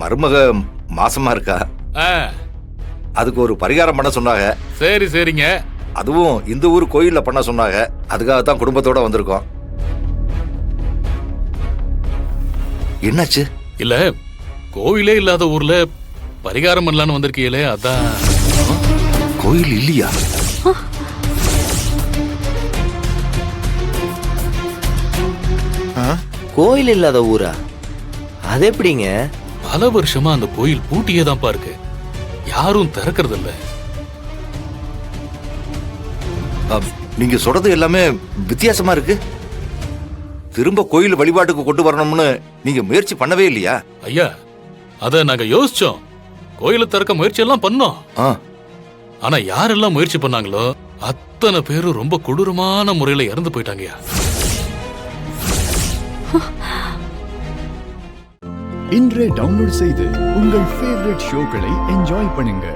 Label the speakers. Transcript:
Speaker 1: மருமக மாசமா இருக்கா.
Speaker 2: ஆ,
Speaker 1: அதுக்கு ஒரு பரிகாரம் பண்ண சொன்னாங்க.
Speaker 2: சரி சரிங்க.
Speaker 1: அதுவும் இந்த ஊர் கோயில்ல பண்ண சொன்னாங்க. அதுக்காகத்தான் குடும்பத்தோட வந்திருக்கோம். என்னாச்சு?
Speaker 2: இல்ல, கோவிலே இல்லாத ஊர்ல பரிகாரம் பண்ணலான்னு வந்திருக்கீங்களே, அதான்.
Speaker 1: கோயில் இல்லையா?
Speaker 3: கோயில் இல்லாத ஊரா? அது எப்படிங்க?
Speaker 2: பல வருஷமா அந்த கோயில் பூட்டியே தான்ப்பா இருக்கு. யாரும் திறக்கிறது இல்ல.
Speaker 1: நீங்க சொல்றது எல்லாமே வித்தியாசமா இருக்கு. திரும்ப கோயில் வழிபாட்டுக்கு கொண்டு வரணும்னு நீங்க முயற்சி பண்ணவே இல்லையா?
Speaker 2: ஐயா, அத நாங்க யோசிச்சோம். கோயிலை திறக்க முயற்சி எல்லாம் பண்ணோம். ஆனா யாரெல்லாம் முயற்சி பண்ணாங்களோ அத்தனை பேரும் ரொம்ப கொடூரமான முறையில இறந்து போயிட்டாங்கயா.
Speaker 4: இன்றே டவுன்லோட் செய்து உங்கள் ஃபேவரட் ஷோக்களை என்ஜாய் பண்ணுங்க.